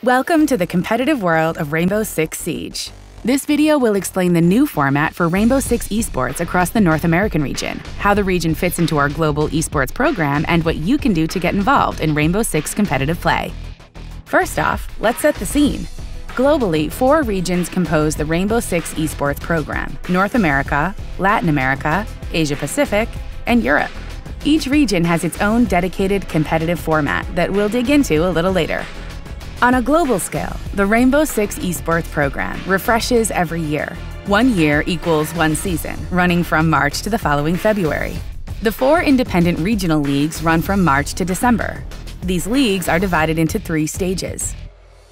Welcome to the competitive world of Rainbow Six Siege. This video will explain the new format for Rainbow Six Esports across the North American region, how the region fits into our global esports program, and what you can do to get involved in Rainbow Six competitive play. First off, let's set the scene. Globally, 4 regions compose the Rainbow Six Esports program: North America, Latin America, Asia Pacific, and Europe. Each region has its own dedicated competitive format that we'll dig into a little later. On a global scale, the Rainbow Six Esports program refreshes every year. 1 year equals 1 season, running from March to the following February. The 4 independent regional leagues run from March to December. These leagues are divided into 3 stages.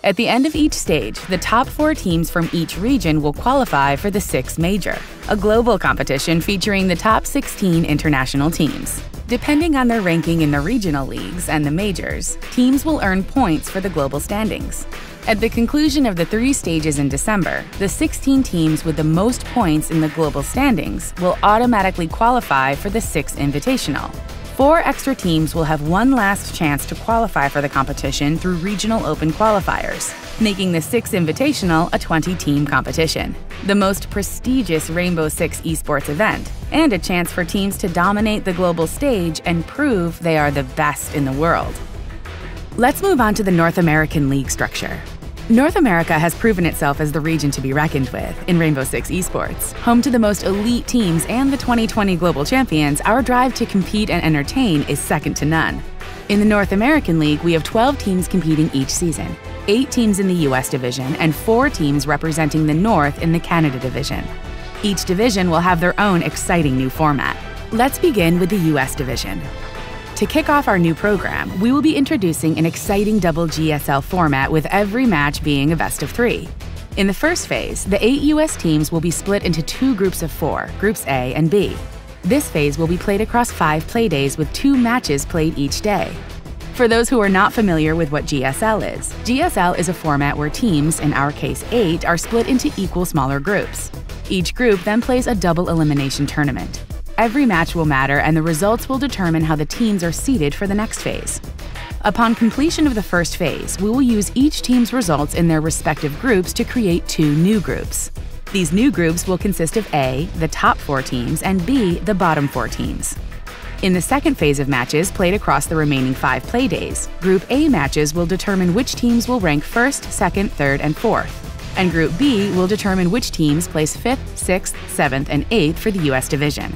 At the end of each stage, the top 4 teams from each region will qualify for the Six Major, a global competition featuring the top 16 international teams. Depending on their ranking in the regional leagues and the majors, teams will earn points for the global standings. At the conclusion of the 3 stages in December, the 16 teams with the most points in the global standings will automatically qualify for the Six Invitational. 4 extra teams will have one last chance to qualify for the competition through regional open qualifiers, making the Six Invitational a 20-team competition, the most prestigious Rainbow Six esports event, and a chance for teams to dominate the global stage and prove they are the best in the world. Let's move on to the North American League structure. North America has proven itself as the region to be reckoned with in Rainbow Six Esports. Home to the most elite teams and the 2020 global champions, our drive to compete and entertain is second to none. In the North American League, we have 12 teams competing each season, 8 teams in the US division, and 4 teams representing the North in the Canada division. Each division will have their own exciting new format. Let's begin with the US division. To kick off our new program, we will be introducing an exciting double GSL format with every match being a best of 3. In the first phase, the 8 US teams will be split into 2 groups of 4, Groups A and B. This phase will be played across 5 playdays with 2 matches played each day. For those who are not familiar with what GSL is a format where teams, in our case 8, are split into equal smaller groups. Each group then plays a double elimination tournament. Every match will matter, and the results will determine how the teams are seeded for the next phase. Upon completion of the first phase, we will use each team's results in their respective groups to create 2 new groups. These new groups will consist of A, the top 4 teams, and B, the bottom 4 teams. In the second phase of matches played across the remaining 5 playdays, Group A matches will determine which teams will rank 1st, 2nd, 3rd, and 4th, and Group B will determine which teams place 5th, 6th, 7th, and 8th for the US division.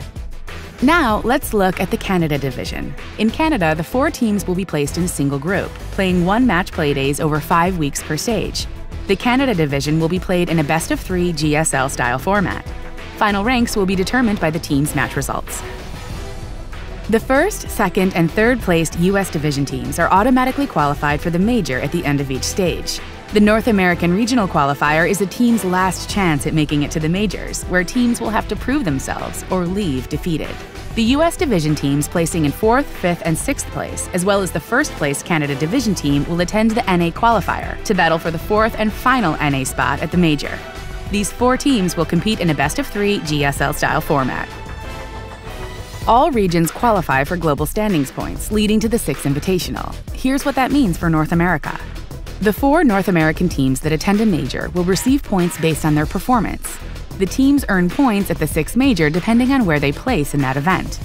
Now, let's look at the Canada division. In Canada, the 4 teams will be placed in a single group, playing 1 match playdays over 5 weeks per stage. The Canada division will be played in a best of 3 GSL-style format. Final ranks will be determined by the team's match results. The 1st, 2nd, and 3rd placed US division teams are automatically qualified for the major at the end of each stage. The North American Regional Qualifier is a team's last chance at making it to the majors, where teams will have to prove themselves or leave defeated. The US division teams placing in 4th, 5th, and 6th place, as well as the 1st place Canada division team, will attend the NA Qualifier to battle for the 4th and final NA spot at the major. These 4 teams will compete in a best of 3 GSL-style format. All regions qualify for global standings points, leading to the Six Invitational. Here's what that means for North America. The 4 North American teams that attend a major will receive points based on their performance. The teams earn points at the Six Major depending on where they place in that event.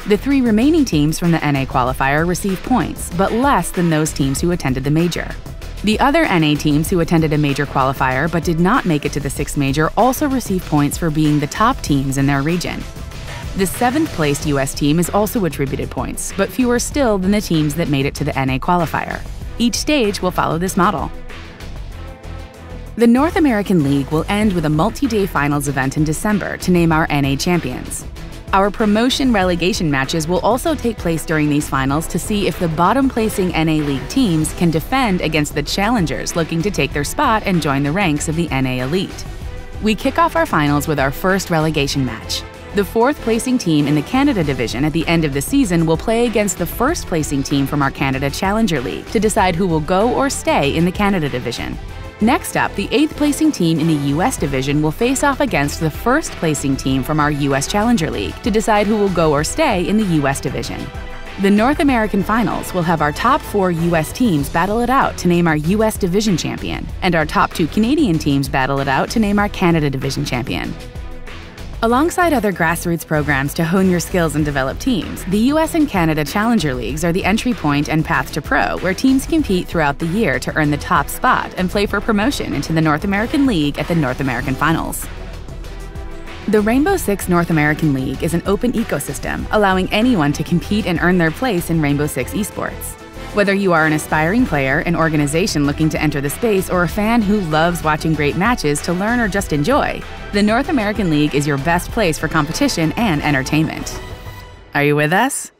The 3 remaining teams from the NA qualifier receive points, but less than those teams who attended the major. The other NA teams who attended a major qualifier but did not make it to the Six Major also receive points for being the top teams in their region. The 7th placed US team is also attributed points, but fewer still than the teams that made it to the NA qualifier. Each stage will follow this model. The North American League will end with a multi-day finals event in December to name our NA champions. Our promotion relegation matches will also take place during these finals to see if the bottom-placing NA League teams can defend against the challengers looking to take their spot and join the ranks of the NA Elite. We kick off our finals with our first relegation match. The 4th placing team in the Canada division at the end of the season will play against the 1st placing team from our Canada Challenger League to decide who will go or stay in the Canada division. Next up, the 8th placing team in the US division will face off against the 1st placing team from our US Challenger League to decide who will go or stay in the US division. The North American Finals will have our top 4 U.S. teams battle it out to name our U.S. Division Champion, and our top 2 Canadian teams battle it out to name our Canada Division Champion. Alongside other grassroots programs to hone your skills and develop teams, the US and Canada Challenger Leagues are the entry point and path to pro, where teams compete throughout the year to earn the top spot and play for promotion into the North American League at the North American Finals. The Rainbow Six North American League is an open ecosystem, allowing anyone to compete and earn their place in Rainbow Six Esports. Whether you are an aspiring player, an organization looking to enter the space, or a fan who loves watching great matches to learn or just enjoy, the North American League is your best place for competition and entertainment. Are you with us?